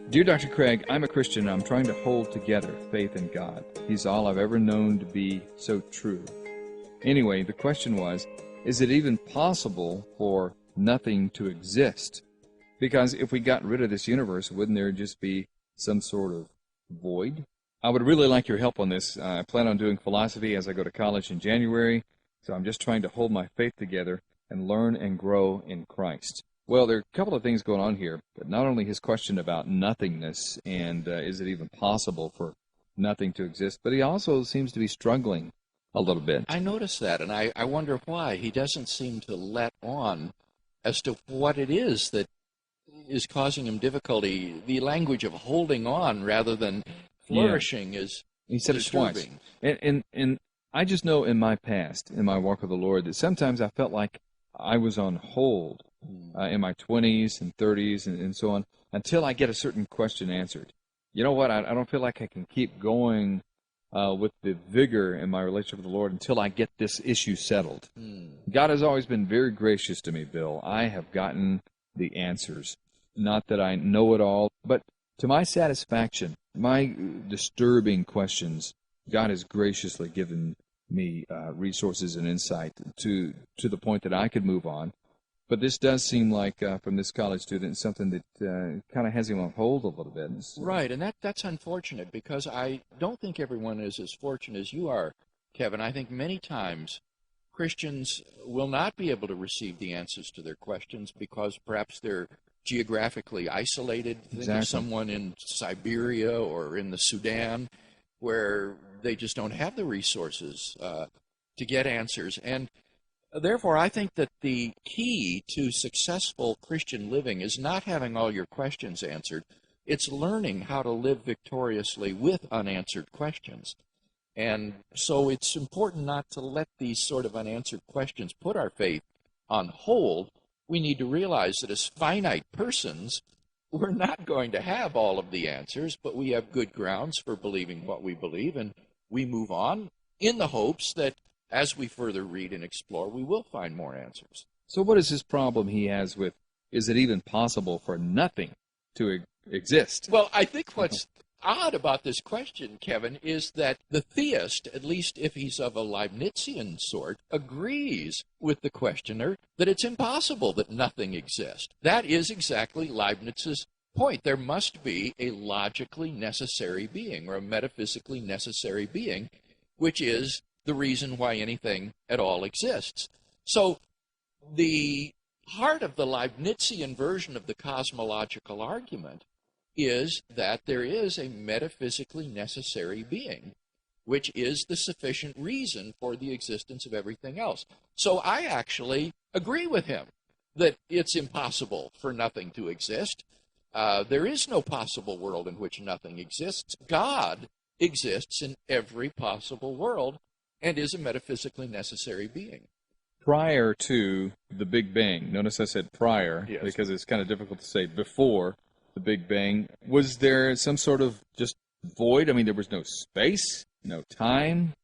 Dear Dr. Craig, I'm a Christian and I'm trying to hold together faith in God. He's all I've ever known to be so true. Anyway, the question was, is it even possible for nothing to exist? Because if we got rid of this universe, wouldn't there just be some sort of void? I would really like your help on this. I plan on doing philosophy as I go to college in January, so I'm just trying to hold my faith together and learn and grow in Christ. Well, there are a couple of things going on here, but not only his question about nothingness and is it even possible for nothing to exist, but he also seems to be struggling a little bit. I noticed that, and I wonder why. He doesn't seem to let on as to what it is that is causing him difficulty. The language of holding on rather than flourishing is he said disturbing. It twice. And I just know in my past, in my walk with the Lord, that sometimes I felt like I was on hold in my 20s and 30s and so on until I get a certain question answered. You know what? I don't feel like I can keep going with the vigor in my relationship with the Lord until I get this issue settled. God has always been very gracious to me, Bill. I have gotten the answers. Not that I know it all, but to my satisfaction, my disturbing questions, God has graciously given me resources and insight to the point that I could move on. But this does seem like, from this college student, something that kind of has him on hold a little bit. Right, and that's unfortunate because I don't think everyone is as fortunate as you are, Kevin. I think many times Christians will not be able to receive the answers to their questions because perhaps they're geographically isolated. Think of someone in Siberia or in the Sudan where they just don't have the resources to get answers. And therefore, I think that the key to successful Christian living is not having all your questions answered. It's learning how to live victoriously with unanswered questions. And so it's important not to let these sort of unanswered questions put our faith on hold. We need to realize that as finite persons, we're not going to have all of the answers, but we have good grounds for believing what we believe, and we move on in the hopes that as we further read and explore, we will find more answers. So what is his problem he has with, is it even possible for nothing to exist? Well, I think what's odd about this question, Kevin, is that the theist, at least if he's of a Leibnizian sort, agrees with the questioner that it's impossible that nothing exists. That is exactly Leibniz's point. There must be a logically necessary being or a metaphysically necessary being, which is the reason why anything at all exists. So the heart of the Leibnizian version of the cosmological argument is that there is a metaphysically necessary being, which is the sufficient reason for the existence of everything else. So I actually agree with him that it's impossible for nothing to exist. There is no possible world in which nothing exists. God exists in every possible world and is a metaphysically necessary being. Prior to the Big Bang, notice I said prior, Yes, because it's kind of difficult to say before the Big Bang, was there some sort of just void? I mean, there was no space, no time?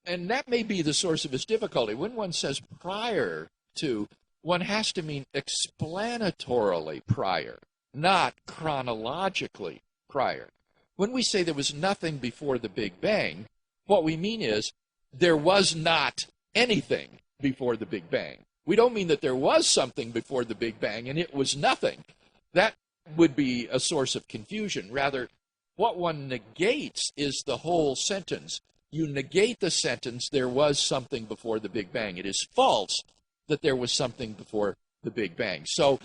And that may be the source of his difficulty. When one says prior to, one has to mean explanatorily prior, not chronologically prior. When we say there was nothing before the Big Bang, what we mean is there was not anything before the Big Bang. We don't mean that there was something before the Big Bang and it was nothing. That would be a source of confusion. Rather, what one negates is the whole sentence. You negate the sentence, there was something before the Big Bang. It is false that there was something before the Big Bang. So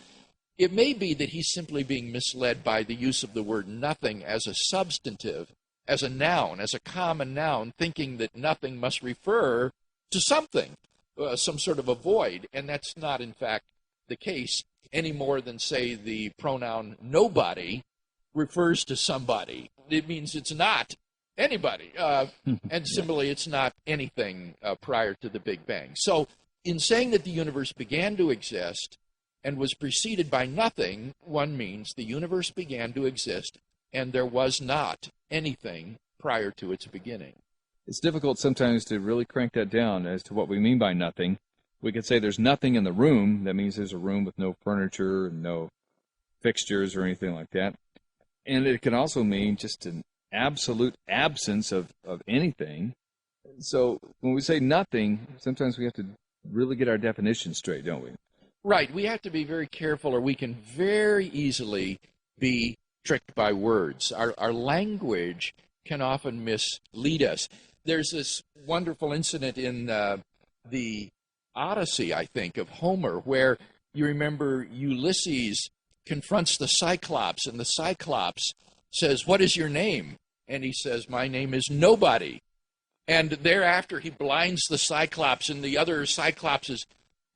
it may be that he's simply being misled by the use of the word nothing as a substantive, as a noun, as a common noun, thinking that nothing must refer to something, some sort of a void. And that's not, in fact, the case any more than, say, the pronoun nobody refers to somebody. It means it's not anybody. And similarly, it's not anything prior to the Big Bang. So in saying that the universe began to exist and was preceded by nothing, one means the universe began to exist and there was not anything prior to its beginning. It's difficult sometimes to really crank that down as to what we mean by nothing. We could say there's nothing in the room. That means there's a room with no furniture and no fixtures or anything like that. And it can also mean just an absolute absence of anything. So when we say nothing, sometimes we have to really get our definition straight, don't we? Right. We have to be very careful, or we can very easily be tricked by words. Our language can often mislead us. There's this wonderful incident in the Odyssey, I think, of Homer, where you remember Ulysses confronts the Cyclops, and the Cyclops says, "What is your name?" And he says, "My name is Nobody." And thereafter he blinds the Cyclops, and the other Cyclopses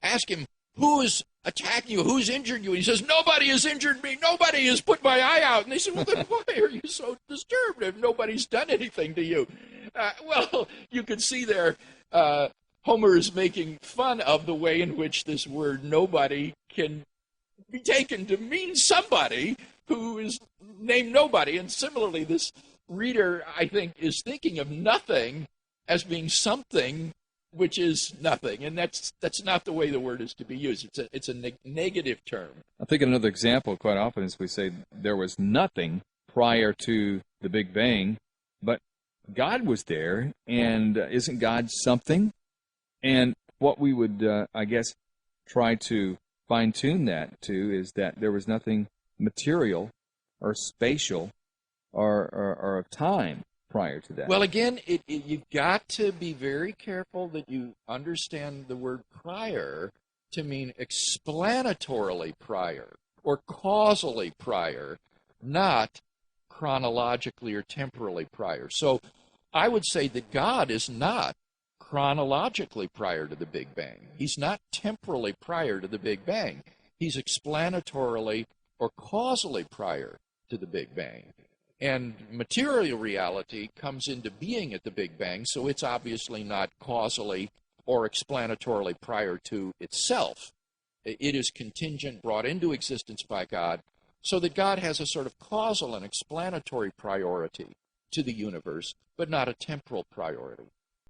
ask him, "Who is attacking you? Who's injured you?" And he says, "Nobody has injured me. Nobody has put my eye out." And they said, "Well, then why are you so disturbed if nobody's done anything to you?" Well, you can see there Homer is making fun of the way in which this word nobody can be taken to mean somebody who is named Nobody. And similarly, this reader, I think, is thinking of nothing as being something which is nothing, and that's not the way the word is to be used. It's a negative term. I think another example quite often is we say there was nothing prior to the Big Bang, but God was there, and isn't God something? And what we would, I guess, try to fine-tune that to is that there was nothing material or spatial or of time prior to that. Well, again, you've got to be very careful that you understand the word prior to mean explanatorily prior or causally prior, not chronologically or temporally prior. So I would say that God is not chronologically prior to the Big Bang. He's not temporally prior to the Big Bang. He's explanatorily or causally prior to the Big Bang. And material reality comes into being at the Big Bang, so it's obviously not causally or explanatorily prior to itself. It is contingent, brought into existence by God, so that God has a sort of causal and explanatory priority to the universe, but not a temporal priority.